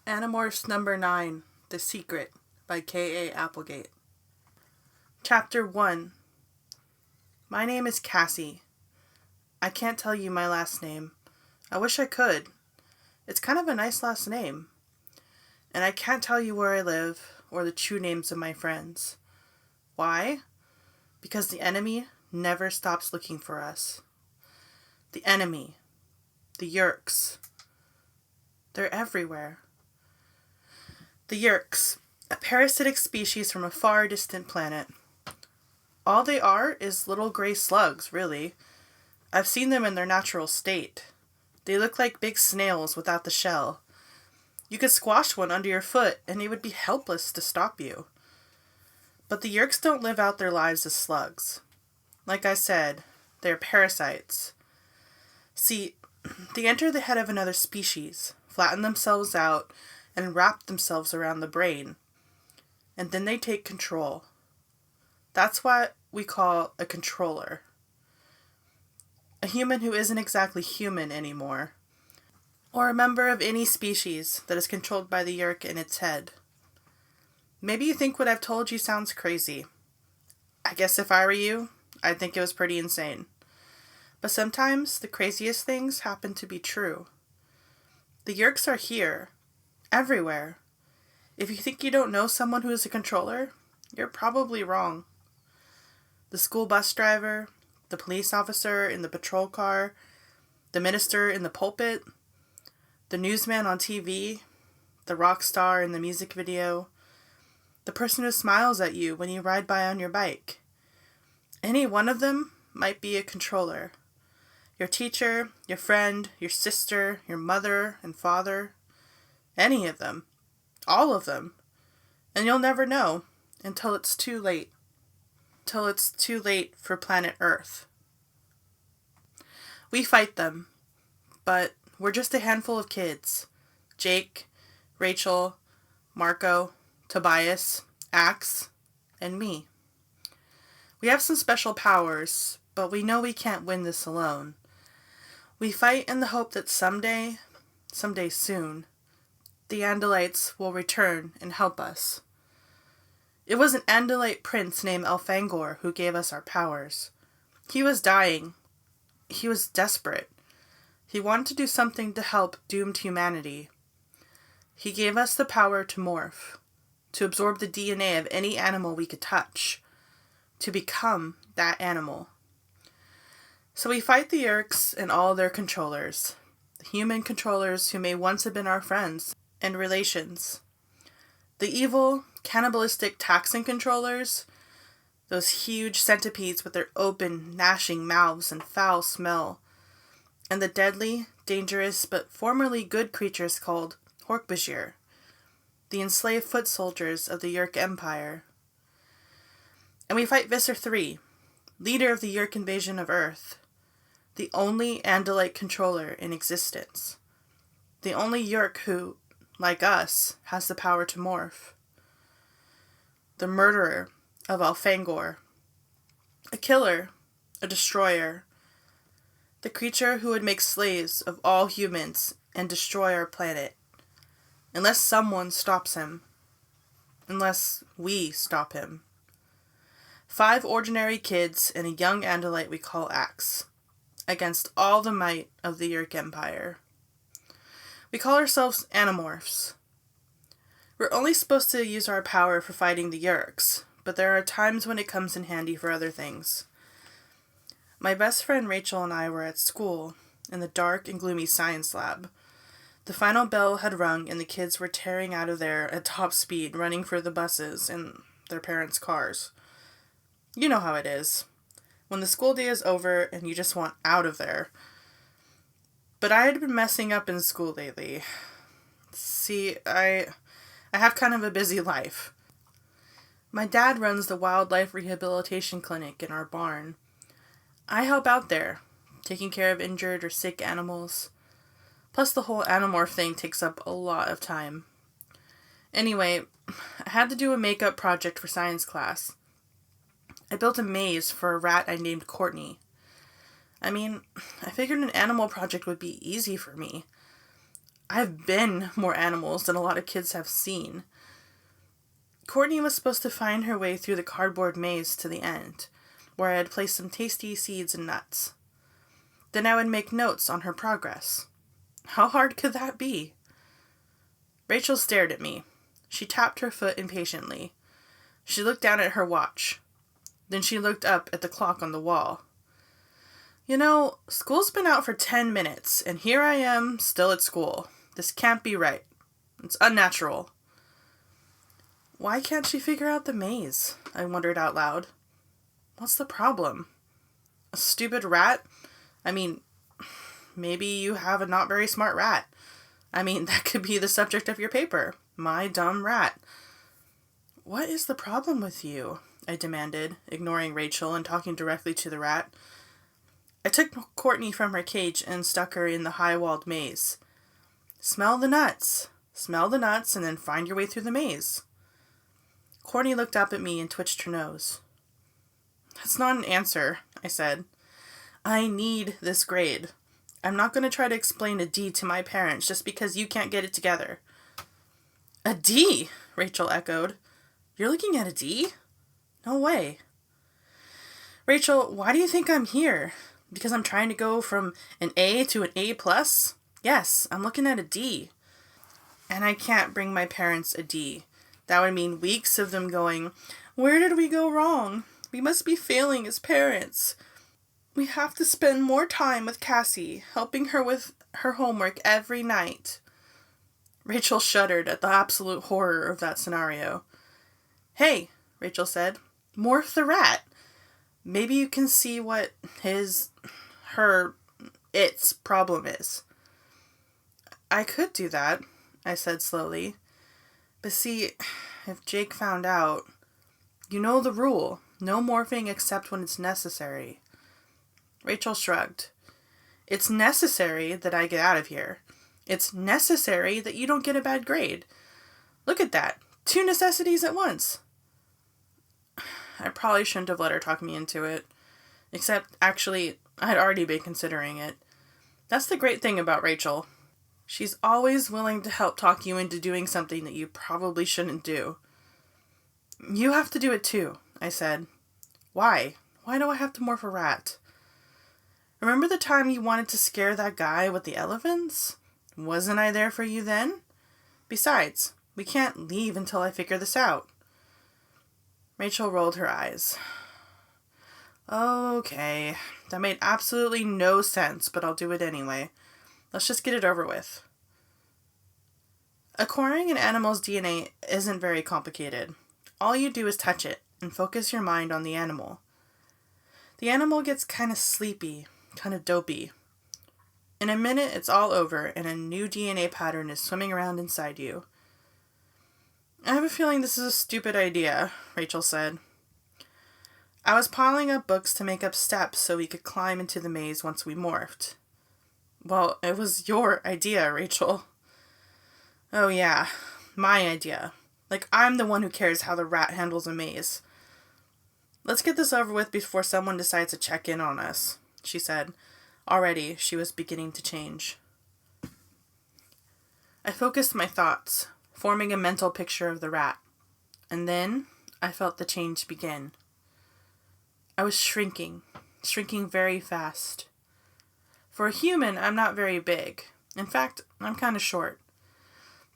Animorphs number 9, The Secret, by K.A. Applegate. Chapter 1. My name is Cassie. I can't tell you my last name. I wish I could. It's kind of a nice last name. And I can't tell you where I live or the true names of my friends. Why? Because the enemy never stops looking for us. The enemy. The Yeerks. They're everywhere. The Yeerks, a parasitic species from a far distant planet. All they are is little gray slugs, really. I've seen them in their natural state. They look like big snails without the shell. You could squash one under your foot and it would be helpless to stop you. But the Yeerks don't live out their lives as slugs. Like I said, they're parasites. See, they enter the head of another species, flatten themselves out, and wrap themselves around the brain. And then they take control. That's what we call a controller. A human who isn't exactly human anymore. Or a member of any species that is controlled by the Yeerk in its head. Maybe you think what I've told you sounds crazy. I guess if I were you, I'd think it was pretty insane. But sometimes the craziest things happen to be true. The Yeerks are here. Everywhere. If you think you don't know someone who is a controller, you're probably wrong. The school bus driver, the police officer in the patrol car, the minister in the pulpit, the newsman on TV, the rock star in the music video, the person who smiles at you when you ride by on your bike. Any one of them might be a controller. Your teacher, your friend, your sister, your mother and father. Any of them. All of them. And you'll never know until it's too late. Till it's too late for planet Earth. We fight them, but we're just a handful of kids. Jake, Rachel, Marco, Tobias, Axe, and me. We have some special powers, but we know we can't win this alone. We fight in the hope that someday soon, the Andalites will return and help us. It was an Andalite prince named Elfangor who gave us our powers. He was dying. He was desperate. He wanted to do something to help doomed humanity. He gave us the power to morph, to absorb the DNA of any animal we could touch, to become that animal. So we fight the Yeerks and all their controllers, the human controllers who may once have been our friends and relations. The evil, cannibalistic taxon controllers, those huge centipedes with their open, gnashing mouths and foul smell, and the deadly, dangerous, but formerly good creatures called Hork-Bajir, the enslaved foot soldiers of the Yeerk Empire. And we fight Visser III, leader of the Yeerk invasion of Earth, the only Andalite controller in existence, the only Yeerk who, like us, has the power to morph. The murderer of Elfangor. A killer, a destroyer. The creature who would make slaves of all humans and destroy our planet. Unless someone stops him. Unless we stop him. 5 ordinary kids and a young Andalite we call Axe. Against all the might of the Yeerk Empire. We call ourselves Animorphs. We're only supposed to use our power for fighting the Yeerks, but there are times when it comes in handy for other things. My best friend Rachel and I were at school, in the dark and gloomy science lab. The final bell had rung and the kids were tearing out of there at top speed, running for the buses and their parents' cars. You know how it is. When the school day is over and you just want out of there. But I had been messing up in school lately. See, I have kind of a busy life. My dad runs the wildlife rehabilitation clinic in our barn. I help out there, taking care of injured or sick animals. Plus the whole Animorph thing takes up a lot of time. Anyway, I had to do a makeup project for science class. I built a maze for a rat I named Courtney. I mean, I figured an animal project would be easy for me. I've been more animals than a lot of kids have seen. Courtney was supposed to find her way through the cardboard maze to the end, where I had placed some tasty seeds and nuts. Then I would make notes on her progress. How hard could that be? Rachel stared at me. She tapped her foot impatiently. She looked down at her watch. Then she looked up at the clock on the wall. You know, school's been out for 10 minutes, and here I am, still at school. This can't be right. It's unnatural. Why can't she figure out the maze? I wondered out loud. What's the problem? A stupid rat? I mean, maybe you have a not very smart rat. I mean, that could be the subject of your paper. My dumb rat. What is the problem with you? I demanded, ignoring Rachel and talking directly to the rat. I took Courtney from her cage and stuck her in the high-walled maze. Smell the nuts. Smell the nuts and then find your way through the maze. Courtney looked up at me and twitched her nose. That's not an answer, I said. I need this grade. I'm not going to try to explain a D to my parents just because you can't get it together. A D, Rachel echoed. You're looking at a D? No way. Rachel, why do you think I'm here? Because I'm trying to go from an A to an A+? Yes, I'm looking at a D. And I can't bring my parents a D. That would mean weeks of them going, where did we go wrong? We must be failing as parents. We have to spend more time with Cassie, helping her with her homework every night. Rachel shuddered at the absolute horror of that scenario. Hey, Rachel said, morph the rat. Maybe you can see what its problem is. I could do that, I said slowly. But see, if Jake found out, you know the rule. No morphing except when it's necessary. Rachel shrugged. It's necessary that I get out of here. It's necessary that you don't get a bad grade. Look at that. 2 necessities at once. I probably shouldn't have let her talk me into it. Except, actually, I'd already been considering it. That's the great thing about Rachel. She's always willing to help talk you into doing something that you probably shouldn't do. You have to do it too, I said. Why? Why do I have to morph a rat? Remember the time you wanted to scare that guy with the elephants? Wasn't I there for you then? Besides, we can't leave until I figure this out. Rachel rolled her eyes. Okay, that made absolutely no sense, but I'll do it anyway. Let's just get it over with. Acquiring an animal's DNA isn't very complicated. All you do is touch it and focus your mind on the animal. The animal gets kind of sleepy, kind of dopey. In a minute, it's all over and a new DNA pattern is swimming around inside you. I have a feeling this is a stupid idea, Rachel said. I was piling up books to make up steps so we could climb into the maze once we morphed. Well, it was your idea, Rachel. Oh yeah, my idea. Like I'm the one who cares how the rat handles a maze. Let's get this over with before someone decides to check in on us, she said. Already, she was beginning to change. I focused my thoughts, forming a mental picture of the rat. And then, I felt the change begin. I was shrinking very fast. For a human, I'm not very big. In fact, I'm kind of short.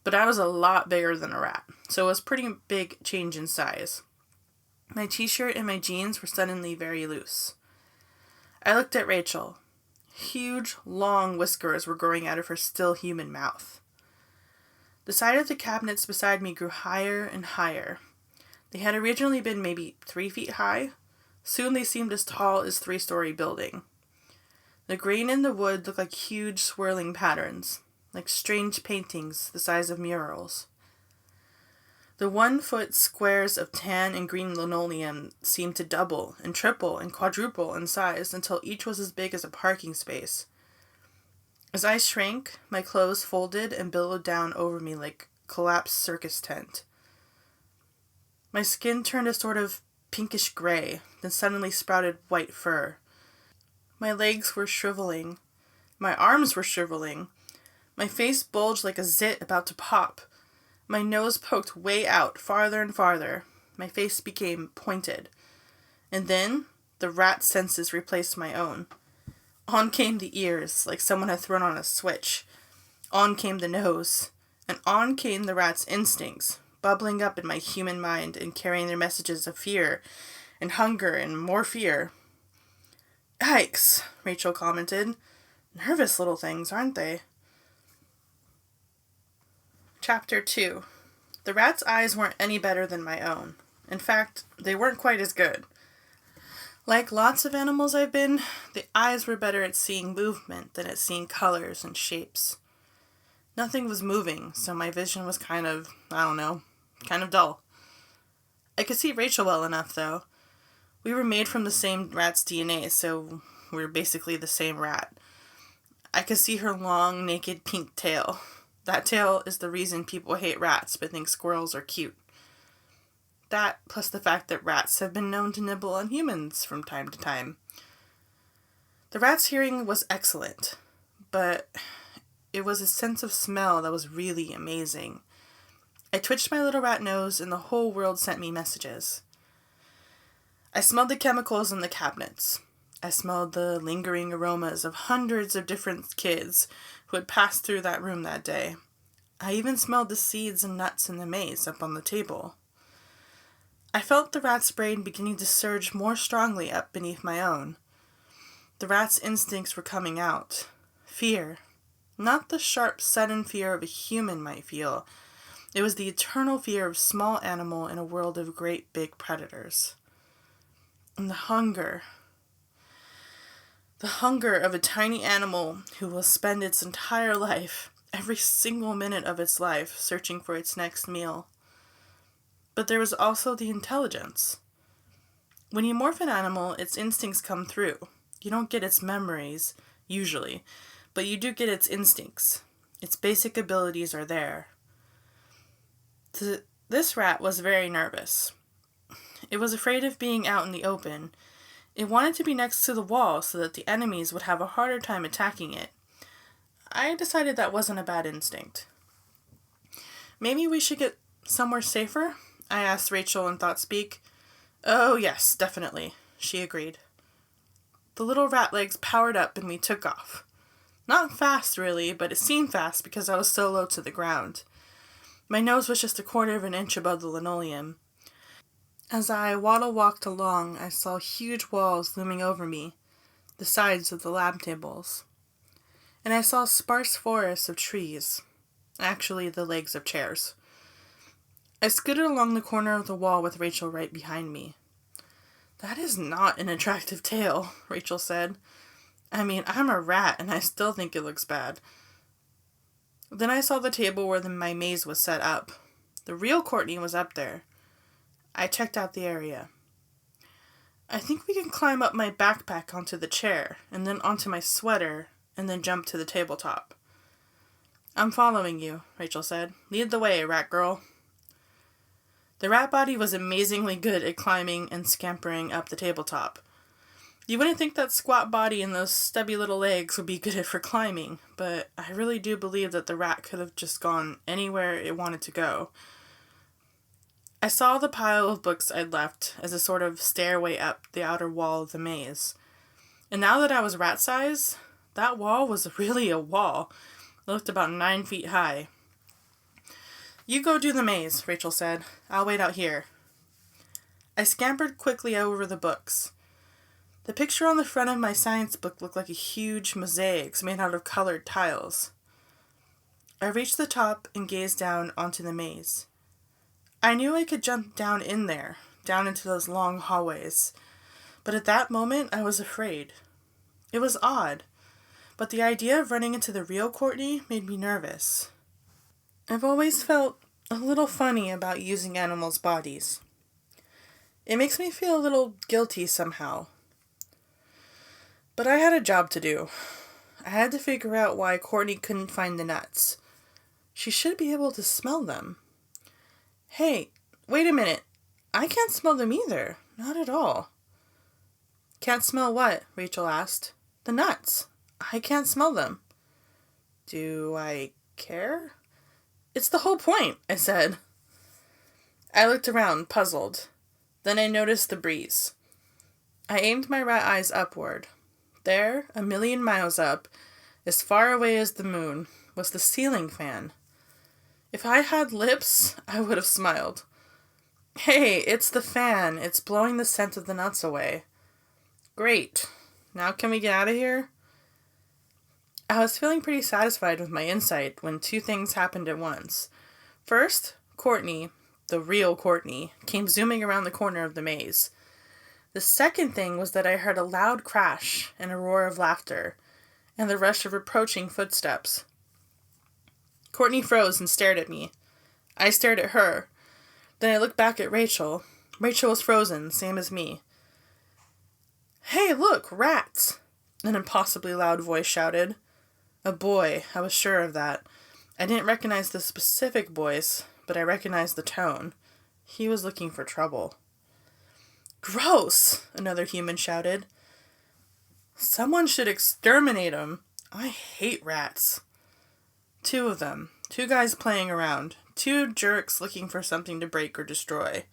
But I was a lot bigger than a rat, so it was a pretty big change in size. My t-shirt and my jeans were suddenly very loose. I looked at Rachel. Huge, long whiskers were growing out of her still human mouth. The side of the cabinets beside me grew higher and higher. They had originally been maybe 3 feet high. Soon they seemed as tall as 3-story building. The grain in the wood looked like huge swirling patterns, like strange paintings the size of murals. The 1-foot squares of tan and green linoleum seemed to double and triple and quadruple in size until each was as big as a parking space. As I shrank, my clothes folded and billowed down over me like a collapsed circus tent. My skin turned a sort of pinkish gray, then suddenly sprouted white fur. My legs were shriveling. My arms were shriveling. My face bulged like a zit about to pop. My nose poked way out, farther and farther. My face became pointed. And then the rat's senses replaced my own. On came the ears, like someone had thrown on a switch. On came the nose. And on came the rat's instincts, bubbling up in my human mind and carrying their messages of fear and hunger and more fear. Yikes, Rachel commented. Nervous little things, aren't they? Chapter 2. The rat's eyes weren't any better than my own. In fact, they weren't quite as good. Like lots of animals I've been, the eyes were better at seeing movement than at seeing colors and shapes. Nothing was moving, so my vision was kind of dull. I could see Rachel well enough, though. We were made from the same rat's DNA, so we were basically the same rat. I could see her long, naked pink tail. That tail is the reason people hate rats but think squirrels are cute. That, plus the fact that rats have been known to nibble on humans from time to time. The rat's hearing was excellent, but it was a sense of smell that was really amazing. I twitched my little rat nose and the whole world sent me messages. I smelled the chemicals in the cabinets. I smelled the lingering aromas of hundreds of different kids who had passed through that room that day. I even smelled the seeds and nuts in the maze up on the table. I felt the rat's brain beginning to surge more strongly up beneath my own. The rat's instincts were coming out. Fear. Not the sharp, sudden fear of a human might feel. It was the eternal fear of small animal in a world of great big predators. And the hunger. The hunger of a tiny animal who will spend its entire life, every single minute of its life, searching for its next meal. But there was also the intelligence. When you morph an animal, its instincts come through. You don't get its memories, usually, but you do get its instincts. Its basic abilities are there. This rat was very nervous. It was afraid of being out in the open. It wanted to be next to the wall so that the enemies would have a harder time attacking it. I decided that wasn't a bad instinct. Maybe we should get somewhere safer? I asked Rachel in ThoughtSpeak. Oh yes, definitely, she agreed. The little rat legs powered up and we took off. Not fast really, but it seemed fast because I was so low to the ground. My nose was just 1/4 of an inch above the linoleum. As I walked along, I saw huge walls looming over me, the sides of the lab tables. And I saw sparse forests of trees, actually the legs of chairs. I scooted along the corner of the wall with Rachel right behind me. That is not an attractive tail, Rachel said. I mean, I'm a rat and I still think it looks bad. Then I saw the table where my maze was set up. The real Courtney was up there. I checked out the area. I think we can climb up my backpack onto the chair, and then onto my sweater, and then jump to the tabletop. I'm following you, Rachel said. Lead the way, rat girl. The rat body was amazingly good at climbing and scampering up the tabletop. You wouldn't think that squat body and those stubby little legs would be good for climbing, but I really do believe that the rat could have just gone anywhere it wanted to go. I saw the pile of books I'd left as a sort of stairway up the outer wall of the maze. And now that I was rat size, that wall was really a wall. It looked about 9 feet high. You go do the maze, Rachel said. I'll wait out here. I scampered quickly over the books. The picture on the front of my science book looked like a huge mosaic made out of colored tiles. I reached the top and gazed down onto the maze. I knew I could jump down in there, down into those long hallways, but at that moment I was afraid. It was odd, but the idea of running into the real Courtney made me nervous. I've always felt a little funny about using animals' bodies. It makes me feel a little guilty somehow. But I had a job to do. I had to figure out why Courtney couldn't find the nuts. She should be able to smell them. Hey, wait a minute. I can't smell them either. Not at all. Can't smell what? Rachel asked. The nuts. I can't smell them. Do I care? It's the whole point, I said. I looked around, puzzled. Then I noticed the breeze. I aimed my rat eyes upward. There, a million miles up, as far away as the moon, was the ceiling fan. If I had lips, I would have smiled. Hey, it's the fan. It's blowing the scent of the nuts away. Great. Now can we get out of here? I was feeling pretty satisfied with my insight when two things happened at once. First, Courtney, the real Courtney, came zooming around the corner of the maze. The second thing was that I heard a loud crash and a roar of laughter, and the rush of approaching footsteps. Courtney froze and stared at me. I stared at her. Then I looked back at Rachel. Rachel was frozen, same as me. Hey, look, rats! An impossibly loud voice shouted. A boy, I was sure of that. I didn't recognize the specific voice, but I recognized the tone. He was looking for trouble. Gross! Another human shouted. Someone should exterminate him. I hate rats. Two of them. Two guys playing around. Two jerks looking for something to break or destroy.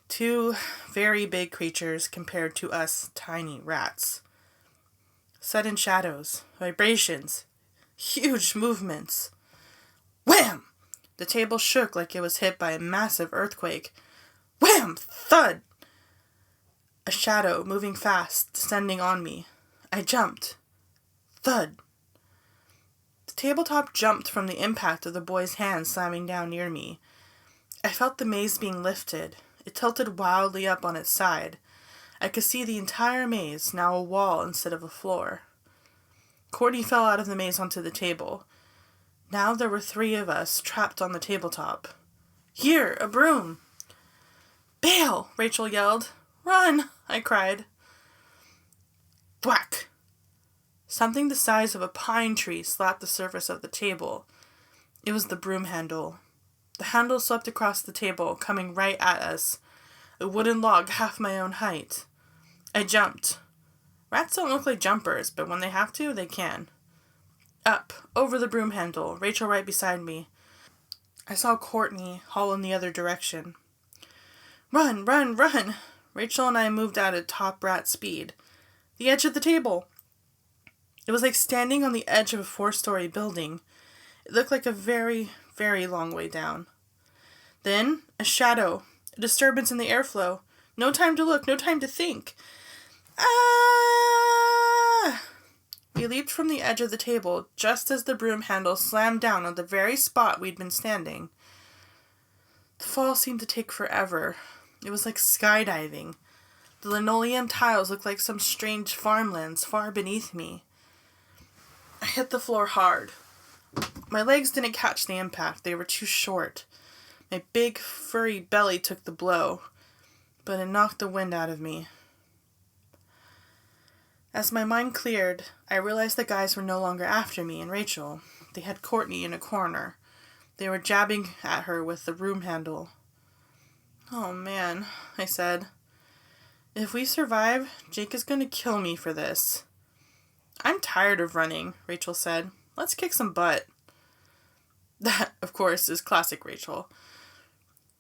Two very big creatures compared to us tiny rats. Sudden shadows, vibrations, huge movements. Wham! The table shook like it was hit by a massive earthquake. Wham! Thud! A shadow moving fast, descending on me. I jumped. Thud! The tabletop jumped from the impact of the boy's hand slamming down near me. I felt the maze being lifted. It tilted wildly up on its side. I could see the entire maze, now a wall instead of a floor. Courtney fell out of the maze onto the table. Now there were three of us trapped on the tabletop. Here, a broom! Bail! Rachel yelled. Run! I cried. Thwack! Something the size of a pine tree slapped the surface of the table. It was the broom handle. The handle swept across the table, coming right at us. A wooden log half my own height. I jumped. Rats don't look like jumpers, but when they have to, they can. Up, over the broom handle, Rachel right beside me. I saw Courtney haul in the other direction. Run, run, run! Rachel and I moved out at top rat speed. The edge of the table! It was like standing on the edge of a 4-story building. It looked like a very, very long way down. Then, a shadow, a disturbance in the airflow. No time to look, no time to think. Ah! We leaped from the edge of the table just as the broom handle slammed down on the very spot we'd been standing. The fall seemed to take forever. It was like skydiving. The linoleum tiles looked like some strange farmlands far beneath me. I hit the floor hard. My legs didn't catch the impact. They were too short. My big, furry belly took the blow, but it knocked the wind out of me. As my mind cleared, I realized the guys were no longer after me and Rachel. They had Courtney in a corner. They were jabbing at her with the broom handle. Oh man, I said. If we survive, Jake is going to kill me for this. I'm tired of running, Rachel said. Let's kick some butt. That, of course, is classic Rachel.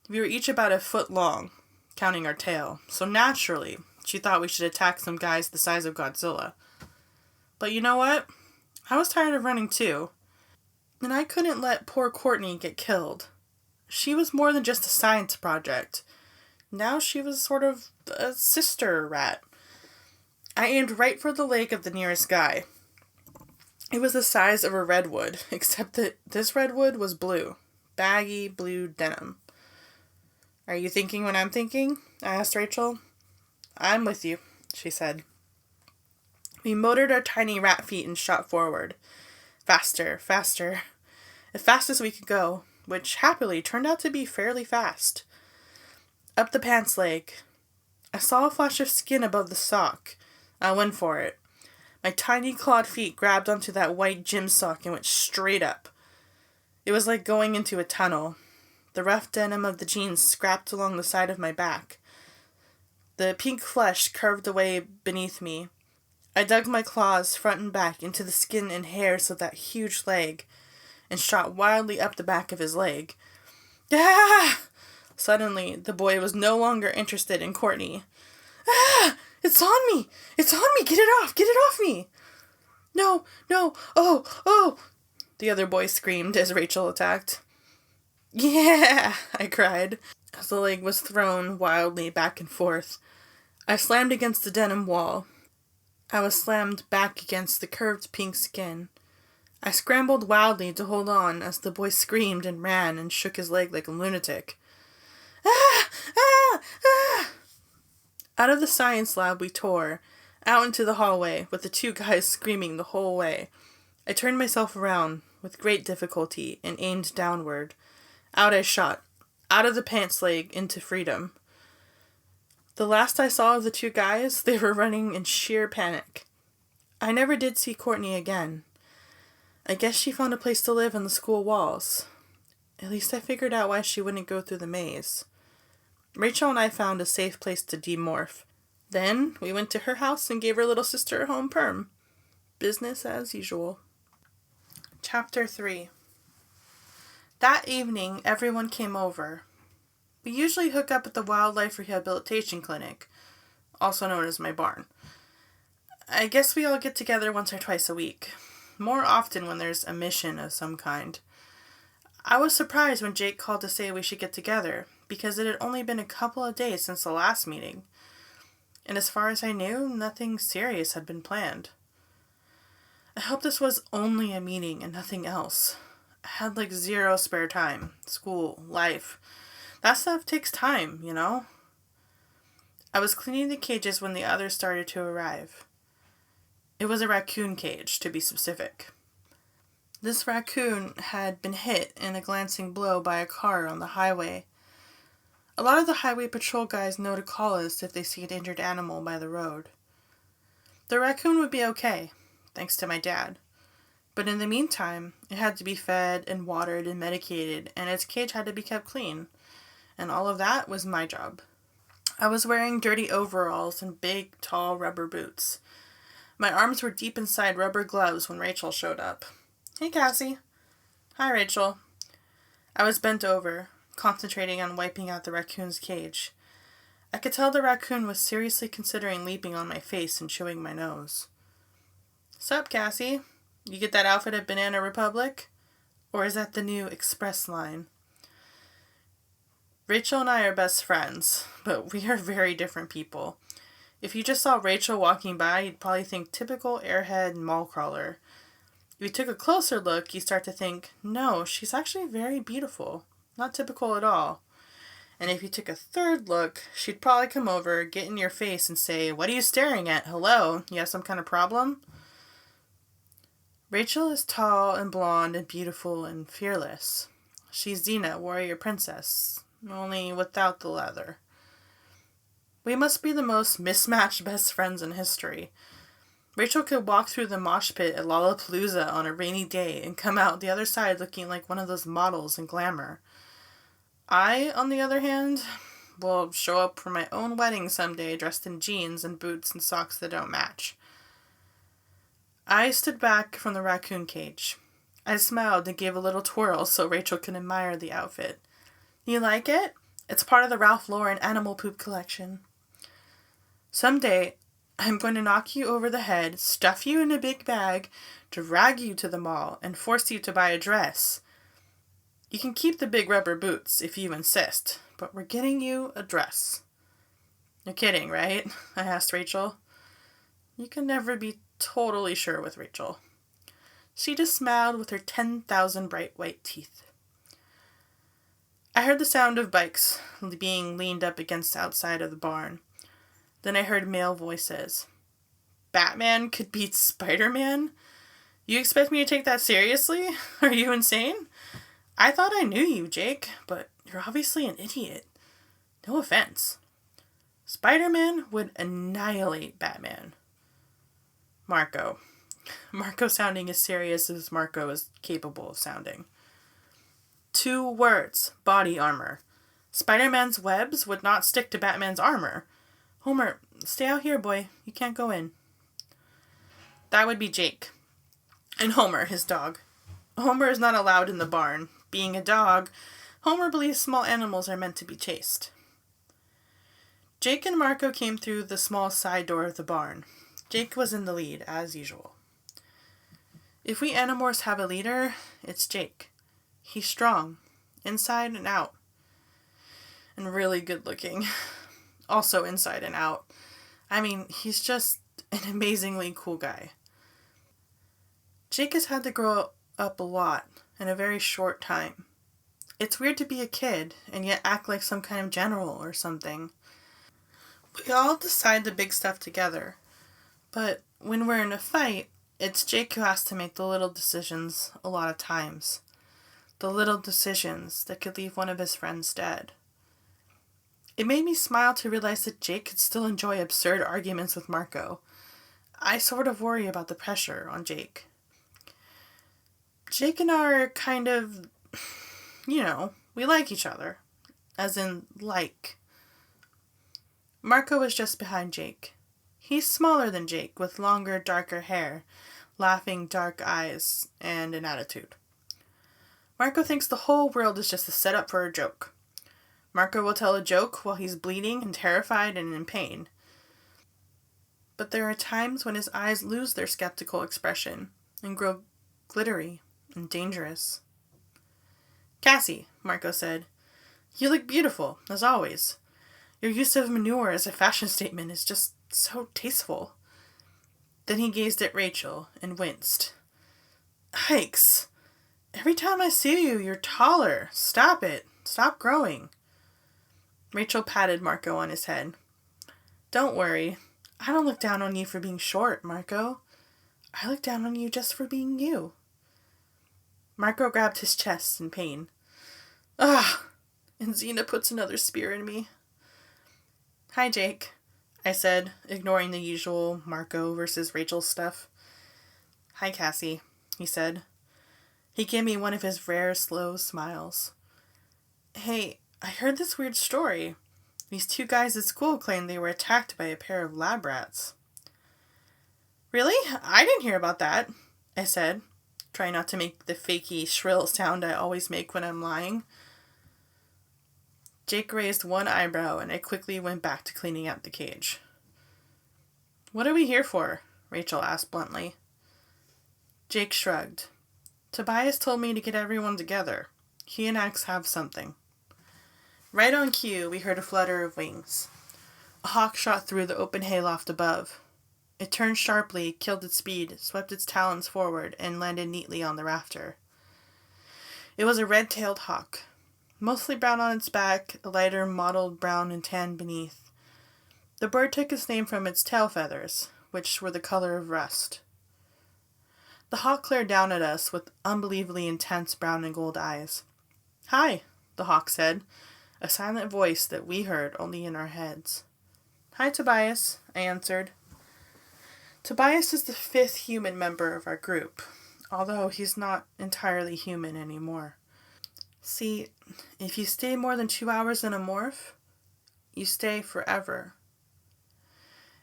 We were each about a foot long, counting our tail, so naturally, she thought we should attack some guys the size of Godzilla. But you know what? I was tired of running too. And I couldn't let poor Courtney get killed. She was more than just a science project. Now she was sort of a sister rat. I aimed right for the leg of the nearest guy. It was the size of a redwood, except that this redwood was blue. Baggy blue denim. Are you thinking what I'm thinking? I asked Rachel. I'm with you, she said. We motored our tiny rat feet and shot forward. Faster, faster. As fast as we could go, which happily turned out to be fairly fast. Up the pants leg. I saw a flash of skin above the sock. I went for it. My tiny clawed feet grabbed onto that white gym sock and went straight up. It was like going into a tunnel. The rough denim of the jeans scrapped along the side of my back. The pink flesh curved away beneath me. I dug my claws front and back into the skin and hairs of that huge leg and shot wildly up the back of his leg. Ah! Suddenly, the boy was no longer interested in Courtney. Ah! It's on me! It's on me! Get it off! Get it off me! No! No! Oh! Oh! The other boy screamed as Rachel attacked. Yeah! I cried as the leg was thrown wildly back and forth. I slammed against the denim wall. I was slammed back against the curved pink skin. I scrambled wildly to hold on as the boy screamed and ran and shook his leg like a lunatic. Ah! Ah! Ah! Out of the science lab we tore, out into the hallway with the two guys screaming the whole way. I turned myself around with great difficulty and aimed downward. Out I shot, out of the pants leg into freedom. The last I saw of the two guys, they were running in sheer panic. I never did see Courtney again. I guess she found a place to live in the school walls. At least I figured out why she wouldn't go through the maze. Rachel and I found a safe place to demorph. Then we went to her house and gave her little sister a home perm. Business as usual. Chapter 3. That evening, everyone came over. We usually hook up at the Wildlife Rehabilitation Clinic, also known as my barn. I guess we all get together once or twice a week, more often when there's a mission of some kind. I was surprised when Jake called to say we should get together, because it had only been a couple of days since the last meeting. And as far as I knew, nothing serious had been planned. I hope this was only a meeting and nothing else. I had like zero spare time. School, life. That stuff takes time, you know? I was cleaning the cages when the others started to arrive. It was a raccoon cage, to be specific. This raccoon had been hit in a glancing blow by a car on the highway. A lot of the highway patrol guys know to call us if they see an injured animal by the road. The raccoon would be okay, thanks to my dad. But in the meantime, it had to be fed and watered and medicated, and its cage had to be kept clean. And all of that was my job. I was wearing dirty overalls and big, tall rubber boots. My arms were deep inside rubber gloves when Rachel showed up. Hey, Cassie. Hi, Rachel. I was bent over, concentrating on wiping out the raccoon's cage. I could tell the raccoon was seriously considering leaping on my face and chewing my nose. Sup, Cassie? You get that outfit at Banana Republic? Or is that the new Express line? Rachel and I are best friends, but we are very different people. If you just saw Rachel walking by, you'd probably think typical airhead mall crawler. If you took a closer look, you start to think, no, she's actually very beautiful. Not typical at all. And if you took a third look, she'd probably come over, get in your face, and say, what are you staring at? Hello? You have some kind of problem? Rachel is tall and blonde and beautiful and fearless. She's Xena, warrior princess, only without the leather. We must be the most mismatched best friends in history. Rachel could walk through the mosh pit at Lollapalooza on a rainy day and come out the other side looking like one of those models in glamour. I, on the other hand, will show up for my own wedding someday dressed in jeans and boots and socks that don't match. I stood back from the raccoon cage. I smiled and gave a little twirl so Rachel could admire the outfit. You like it? It's part of the Ralph Lauren animal poop collection. Someday, I'm going to knock you over the head, stuff you in a big bag, drag you to the mall, and force you to buy a dress. You can keep the big rubber boots if you insist, but we're getting you a dress. You're kidding, right? I asked Rachel. You can never be totally sure with Rachel. She just smiled with her 10,000 bright white teeth. I heard the sound of bikes being leaned up against the outside of the barn. Then I heard male voices. Batman could beat Spider-Man? You expect me to take that seriously? Are you insane? I thought I knew you, Jake, but you're obviously an idiot. No offense. Spider-Man would annihilate Batman. Marco. Marco sounding as serious as Marco is capable of sounding. 2 words. Body armor. Spider-Man's webs would not stick to Batman's armor. Homer, stay out here, boy. You can't go in. That would be Jake. And Homer, his dog. Homer is not allowed in the barn. Being a dog, Homer believes small animals are meant to be chased. Jake and Marco came through the small side door of the barn. Jake was in the lead, as usual. If we Animorphs have a leader, it's Jake. He's strong, inside and out. And really good looking. Also inside and out. I mean, he's just an amazingly cool guy. Jake has had to grow up a lot in a very short time. It's weird to be a kid and yet act like some kind of general or something. We all decide the big stuff together, but when we're in a fight, it's Jake who has to make the little decisions a lot of times. The little decisions that could leave one of his friends dead. It made me smile to realize that Jake could still enjoy absurd arguments with Marco. I sort of worry about the pressure on Jake. Jake and I are kind of, we like each other. As in, like. Marco is just behind Jake. He's smaller than Jake, with longer, darker hair, laughing dark eyes, and an attitude. Marco thinks the whole world is just a setup for a joke. Marco will tell a joke while he's bleeding and terrified and in pain. But there are times when his eyes lose their skeptical expression and grow glittery and dangerous. "Cassie," Marco said, "you look beautiful, as always. Your use of manure as a fashion statement is just so tasteful." Then he gazed at Rachel and winced. "Yikes. Every time I see you, you're taller. Stop it. Stop growing." Rachel patted Marco on his head. "Don't worry. I don't look down on you for being short, Marco. I look down on you just for being you." Marco grabbed his chest in pain. "Ah!" And Xena puts another spear in me. "Hi, Jake," I said, ignoring the usual Marco versus Rachel stuff. "Hi, Cassie," he said. He gave me one of his rare, slow smiles. "Hey, I heard this weird story. These two guys at school claimed they were attacked by a pair of lab rats." "Really? I didn't hear about that," I said, trying not to make the fakey, shrill sound I always make when I'm lying. Jake raised one eyebrow, and I quickly went back to cleaning out the cage. "What are we here for?" Rachel asked bluntly. Jake shrugged. "Tobias told me to get everyone together. He and Axe have something." Right on cue, we heard a flutter of wings. A hawk shot through the open hayloft above. It turned sharply, killed its speed, swept its talons forward, and landed neatly on the rafter. It was a red-tailed hawk. Mostly brown on its back, a lighter mottled brown and tan beneath. The bird took its name from its tail feathers, which were the color of rust. The hawk glared down at us with unbelievably intense brown and gold eyes. "Hi," the hawk said, a silent voice that we heard only in our heads. "Hi, Tobias," I answered. Tobias is the 5th human member of our group, although he's not entirely human anymore. See, if you stay more than 2 hours in a morph, you stay forever.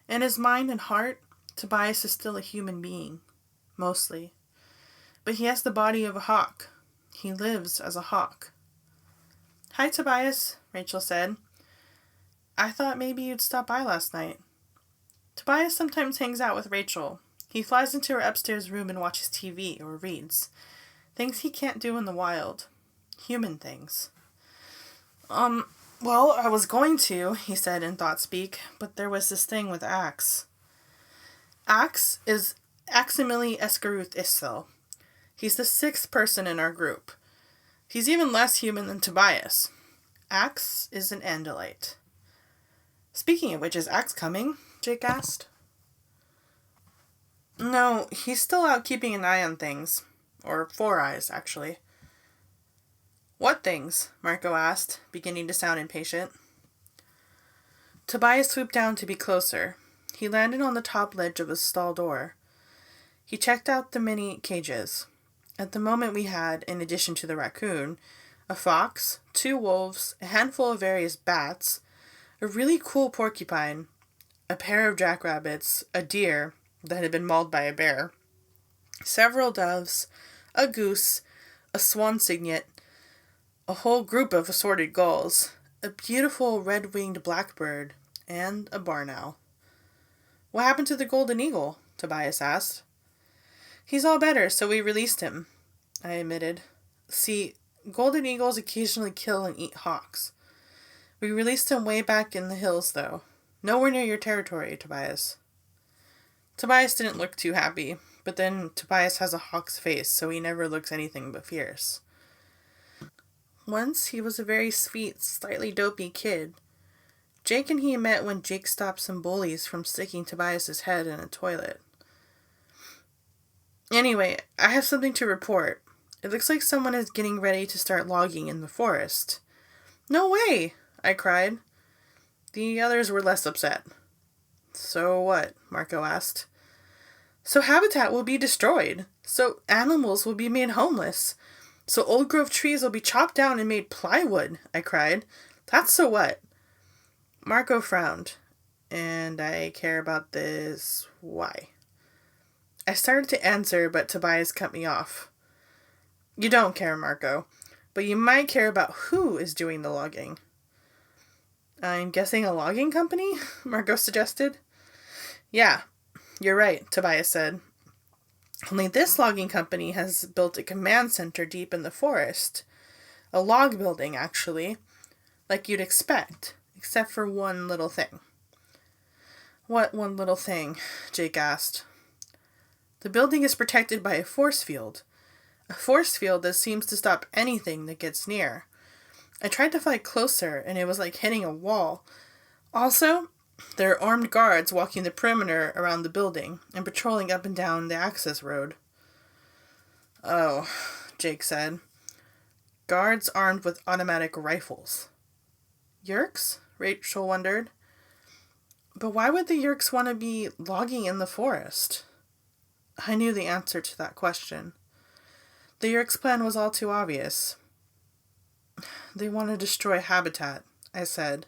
In his mind and heart, Tobias is still a human being, mostly. But he has the body of a hawk. He lives as a hawk. "Hi, Tobias," Rachel said. "I thought maybe you'd stop by last night." Tobias sometimes hangs out with Rachel. He flies into her upstairs room and watches TV or reads. Things he can't do in the wild. Human things. Well, I was going to," he said in thought speak, "but there was this thing with Axe." Axe is Aximili Escaruth Isthel. He's the 6th person in our group. He's even less human than Tobias. Axe is an Andalite. "Speaking of which, is Axe coming?" Jake asked. "No, he's still out keeping an eye on things. Or 4 eyes, actually." "What things?" Marco asked, beginning to sound impatient. Tobias swooped down to be closer. He landed on the top ledge of a stall door. He checked out the many cages. At the moment we had, in addition to the raccoon, a fox, 2 wolves, a handful of various bats, a really cool porcupine, a pair of jackrabbits, a deer, that had been mauled by a bear, several doves, a goose, a swan cygnet, a whole group of assorted gulls, a beautiful red-winged blackbird, and a barn owl. "What happened to the golden eagle?" Tobias asked. "He's all better, so we released him," I admitted. "See, golden eagles occasionally kill and eat hawks. We released him way back in the hills, though. Nowhere near your territory, Tobias." Tobias didn't look too happy, but then Tobias has a hawk's face, so he never looks anything but fierce. Once he was a very sweet, slightly dopey kid. Jake and he met when Jake stopped some bullies from sticking Tobias's head in a toilet. Anyway, I have something to report. It looks like someone is getting ready to start logging in the forest." "No way!" I cried. The others were less upset. "So what?" Marco asked. "So habitat will be destroyed. So animals will be made homeless. So old growth trees will be chopped down and made plywood," I cried. "That's so what?" Marco frowned. "And I care about this. Why?" I started to answer, but Tobias cut me off. "You don't care, Marco, but you might care about who is doing the logging." "I'm guessing a logging company?" Marco suggested. "Yeah, you're right," Tobias said. "Only this logging company has built a command center deep in the forest. A log building, actually. Like you'd expect, except for one little thing." "What one little thing?" Jake asked. "The building is protected by a force field. A force field that seems to stop anything that gets near. I tried to fly closer, and it was like hitting a wall. Also, there are armed guards walking the perimeter around the building and patrolling up and down the access road." "Oh," Jake said. "Guards armed with automatic rifles." "Yeerks?" Rachel wondered. "But why would the Yeerks want to be logging in the forest?" I knew the answer to that question. The Yeerks' plan was all too obvious. "They want to destroy habitat," I said.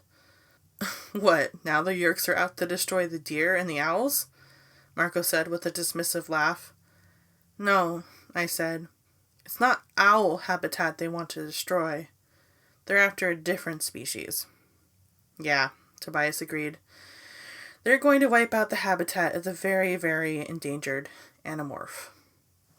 "What, now the Yeerks are out to destroy the deer and the owls?" Marco said with a dismissive laugh. "No," I said. "It's not owl habitat they want to destroy. They're after a different species." "Yeah," Tobias agreed. "They're going to wipe out the habitat of the very, very endangered Animorph."